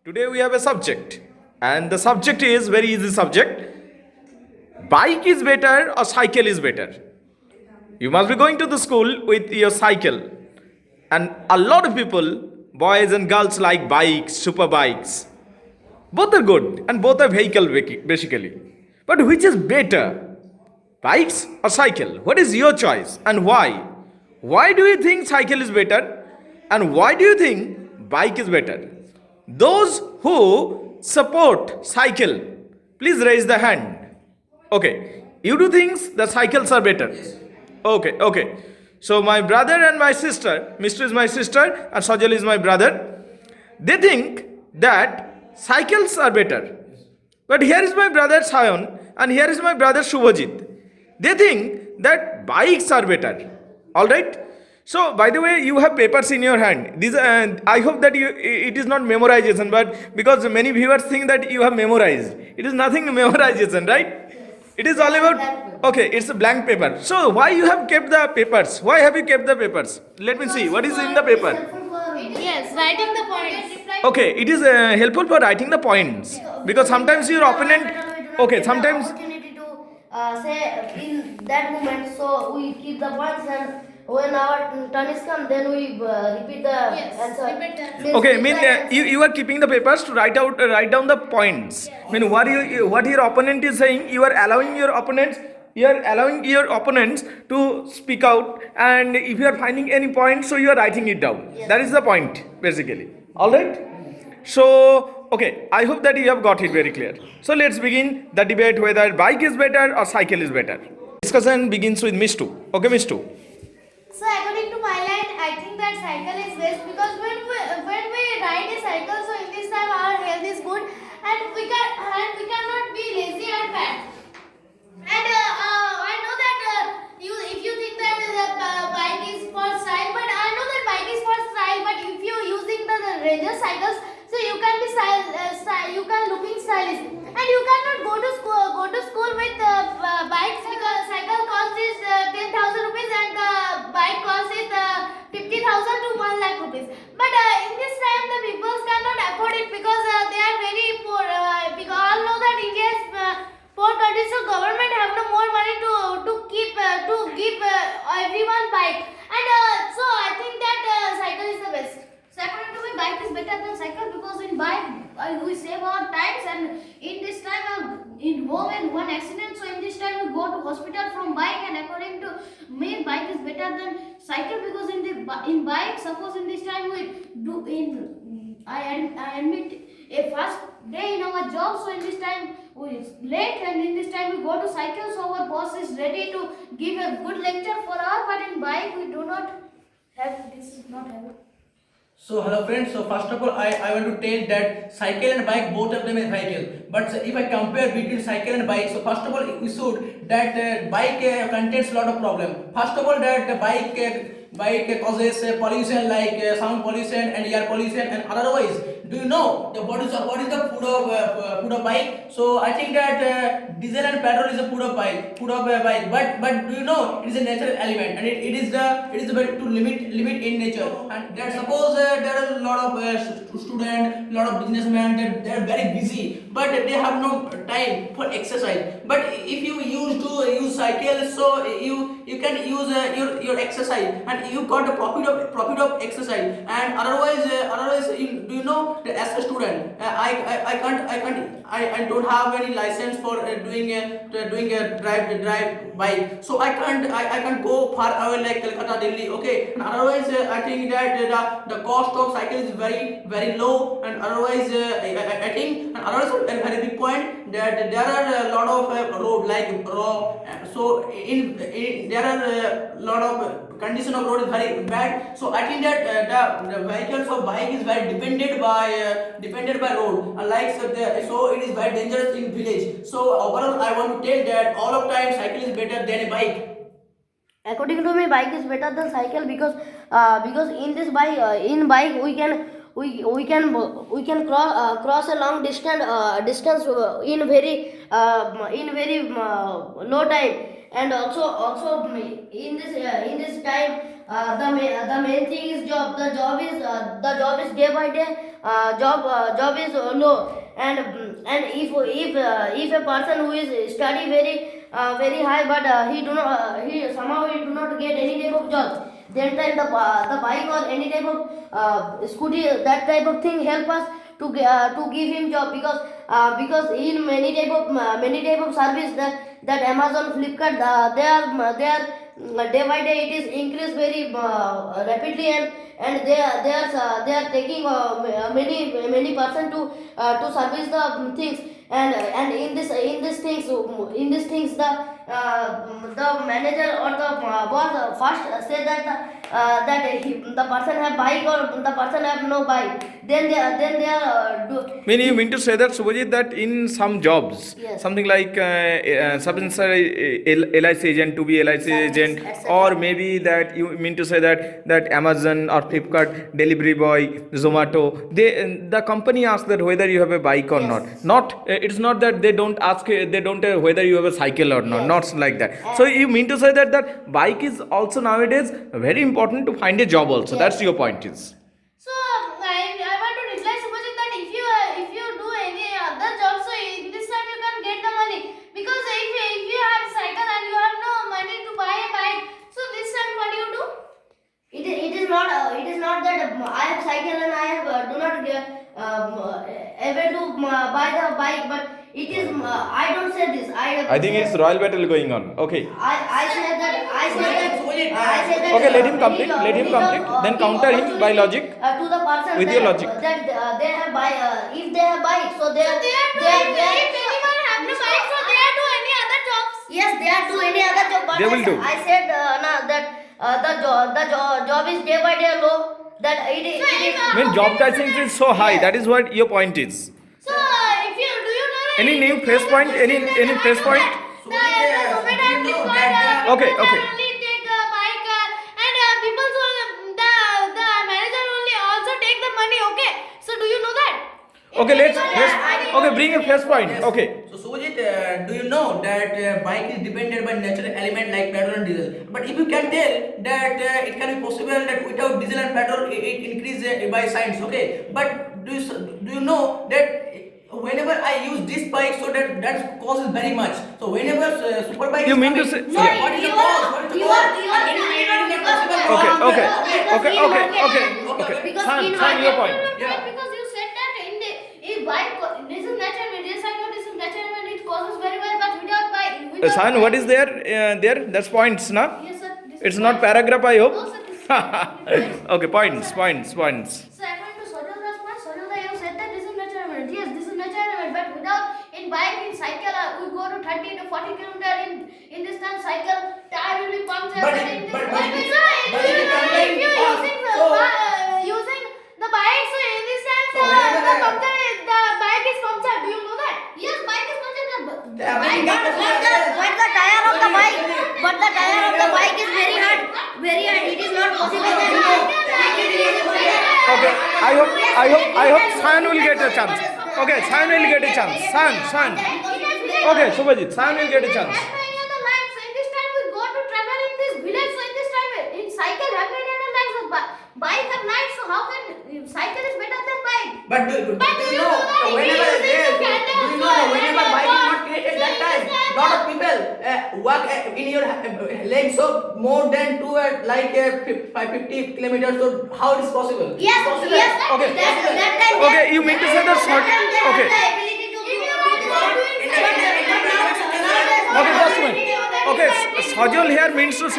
Today we have a subject, and the subject is very easy subject. Bike is better or cycle is better? You must be going to the school with your cycle, and a lot of people, boys and girls, like bikes, super bikes. Both are good, and both are vehicle basically. But which is better, bikes or cycle? What is your choice and why? Why do you think cycle is better, and why do you think bike is better? Those who support cycle, please raise the hand. Okay, you do things the cycles are better. Okay, okay. So my brother and my sister, Mr. is my sister and Sajal is my brother. They think that cycles are better. But here is my brother Sayon and here is my brother Shubhajit. They think that bikes are better. All right. So, by the way, you have papers in your hand. These, I hope that it is not memorization, but because many viewers think that you have memorized, it is nothing memorization, right? It is all about. Okay, it's a blank paper. So, why you have kept the papers? Why have you kept the papers? Let me see. What is in the paper? Yes, writing the points. Okay, it is helpful for writing the points because sometimes your opponent. Okay, sometimes. Opportunity to say in that moment, so we keep the points, and when our turn is come, then we repeat the answer. Repeat the answer. Means Okay, reply you are keeping the papers to write down the points. What your opponent is saying, you are allowing your opponents to speak out, and if you are finding any point, so you are writing it down. Yes. That is the point basically. All right. So okay, I hope that you have got it very clear. So let's begin the debate whether bike is better or cycle is better. Discussion begins with Miss Tu. Okay, Miss Tu. So according to my line, I think that cycle is best because when we ride a cycle, so in this time our health is good and we cannot be lazy and fat. And I know that if you think that the bike is for style, but I know that bike is for style. But if you using the ranger cycles, so you can be you can looking stylish, and you cannot go to school with bikes because cycle cost is 10,000 rupees and the bike cost is 50,000 to 1 lakh rupees. But in this time the people cannot afford it because they are very poor. Because all know that India is poor country, so government have no more money to give everyone bike, and so I think that cycle is the best. So according to me, bike is better than cycle because in bike we save our times, and in this time in home and one accident, so in this time we go to hospital from bike, and according to me, bike is better than cycle because in bike, suppose in this time we do in I admit a first day in our job, so in this time we late, and in this time we go to cycle, so our boss is ready to give a good lecture for us, but in bike we do not have, this is not have. So hello friends, so first of all I want to tell that cycle and bike, both of them is vehicle, but if I compare between cycle and bike, so first of all we should that bike contains lot of problem. First of all that bike causes pollution like sound pollution and air pollution, and otherwise do you know what is the food of bike? So I think that diesel and petrol is a food of bike, but do you know it is a natural element, and it is the way to limit in nature. And that suppose there are a lot of student, lot of businessmen, they are very busy, but they have no time for exercise. But if you use cycle, so you can use your exercise, and you got the profit of exercise. And otherwise do you know that as a student, I don't have any license for doing a drive bike, so I can't go far away like Calcutta, Delhi. Okay, and otherwise I think that the cost of cycle is very low, and otherwise I think, and otherwise a very big point that there are a lot of road like raw, so in there are a lot of condition of road is very bad. So I think that the vehicles of bike is very dependent by road, unlike so it is very dangerous in village. So overall I want to tell that all of time cycle is better than a bike. According to me, bike is better than cycle because in this bike we can cross a long distance in very low time, and also in this time the main thing is job. The job is day by day job is low, and if a person who is study very high, but he somehow he do not get any type of job, then time the bike or any type of scooty, that type of thing help us to give him job, because in many type of service that Amazon, Flipkart, they are day by day it is increased very rapidly, and they are taking many person to service the things, and in these things the manager or the boss first say the person have bike or the person have no bike, then they are Mean you mean to say that, Subhajit, that in some jobs, Yes. something like LIC agent to be LIC agent, etc. or maybe that you mean to say that Amazon or Flipkart delivery boy, Zomato, the company asks that whether you have a bike or Yes. not. It's not that they don't ask, whether you have a cycle or not. Yes. Not like that. So you mean to say that bike is also nowadays very important to find a job also. Yes. That's your point is. So I want to reply Subhajit that if you do any other job, so in this time you can get the money, because if you have cycle and you have no money to buy a bike, so this time what do you do? It is not that I have cycle and I have do not able to buy the bike, but it is I don't say this. I think it's royal battle going on. Okay. I say that Okay, let him complete, then counter him by logic. To the person With your logic. that they have bike, if they have bike, so they are If anyone have no bike, so they are do any other jobs. yes, they are do any other job, but They will do. I said the job is day by day low, that it is I mean, job pricing is so high. That is what your point is. So if you do you know that Any new face point? Any face point? The Zomato and Flipkart, Okay, okay. only take bike, and people the manager only also take the money. Okay, so do you know that? Okay, okay, bring a face point. Yes. Okay. So Sujit, do you know that bike is dependent by natural element like petrol and diesel? But if you can tell that it can be possible that without diesel and petrol it increase by science, okay? But do you know that whenever I use this bike, so that causes very much. So whenever super bike You is mean to coming, say- so yeah. what is the cause? What is the cause? It is not possible. Okay. Because San, in San, your market- point. Yeah. Because you said that in the if bike this is natural, this is natural, and it causes very well, but without bike. San, what is there? That's points, na? Yes, sir. This It's is not point. paragraph, I No, hope. sir. This is Okay, points. So according to Sojal, you said that this is natural element. Yes, this is natural element, but without in bike, in cycle, we go to 30 to 40 kilometer in this time cycle, tire will be punctured. But in it- this- but Sir, it- if but you it know, can if you be using the so- using the bike, so in this time So whenever the puncture the bike is punctured. Do you know that? Yes, bike is punctured. The Yeah, bike but- but the tire of the bike, but the tire of the bike is very hard. It is not possible that Okay, I hope San will get a chance. Okay, San will get a chance. San. Okay, Subhajit, San will get a chance. Have many other lines. So in this time we go to travel in this village. So in this time in cycle have many other lines. So bike have lines. So how can cycle is better than bike? But do you know whenever whenever bike is not created that time, lot of people walk in your legs so more than 50 kilometers. So how it is possible? Yes, Possible. yes. Okay. That time. Okay, you mean to say that short? Okay. Okay, just a minute. Okay, Sajal here means to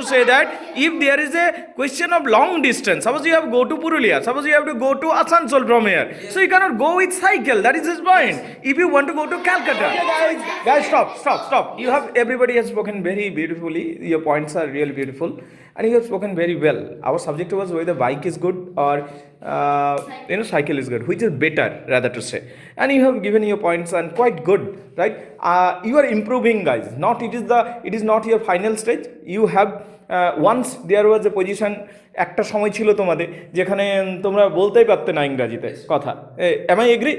say that if there is a question of long distance, suppose you have to go to Purulia, suppose you have to go to Asansol from here, so you cannot go with cycle. That is his point. If you want to go to Calcutta, guys, stop. Everybody has spoken very beautifully. Your points are really beautiful, and you have spoken very well. Our subject was whether bike is good or cycle is good, which is better rather to say. And you have given your points and quite good, right? You are improving, guys. It is not your final stage. You have once there was a position, একটা সময় ছিল তোমাদের যেখানে তোমরা বলতেই পারতে না ইংরেজিতে কথা. Am I agree?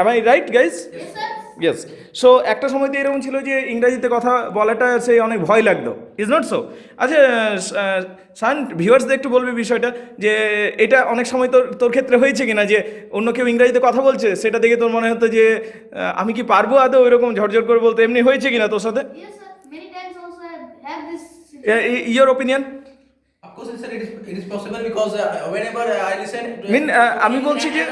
Am I right, guys? Yes, sir. Yes. So একটা সময় তো এরকম ছিল যে ইংরাজিতে কথা বলাটা সে অনেক ভয় লাগতো, ইজ নট সো? আচ্ছা সান, ভিউয়ার্সদের একটু বলবি বিষয়টা, যে এটা অনেক সময় তোর ক্ষেত্রে হয়েছে কিনা যে অন্য কেউ ইংরাজিতে কথা বলছে সেটা দেখে তোর মনে হতো যে আমি কি পারবো আদৌ এরকম ঝরঝর করে বলতে, এমনি হয়েছে কিনা তোর সাথে? Yes, sir. Many times also I have this. Your opinion? Of course, sir, it is possible because whenever I listen to আমি বলছি যে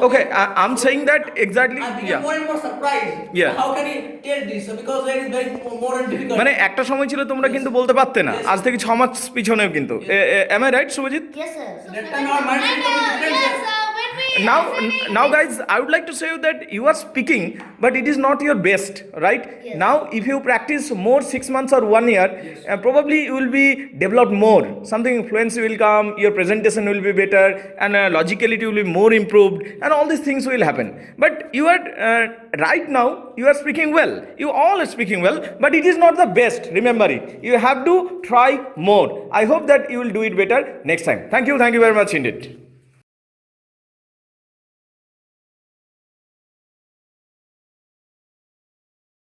okay, I am saying that exactly, I become yeah. more and more surprised. Yeah. How can he tell this? Because it is very more and difficult. মানে একটা সময় ছিল তোমরা কিন্তু বলতে পারতে না, আজ থেকে 6 মাস পিছনেও কিন্তু, am I right Subhajit? Yes, sir. That time our mind is And completely yes, different. when we Now guys, I would like to say you that you are speaking but it is not your best, right? Yes. Now if you practice more 6 months or 1 year, probably you will be developed more, something fluency will come, your presentation will be better, and logicality will be more improved, and all these things will happen. But you are right now you are speaking well, you all are speaking well, but it is not the best, remember it. You have to try more. I hope that you will do it better next time. Thank you very much indeed.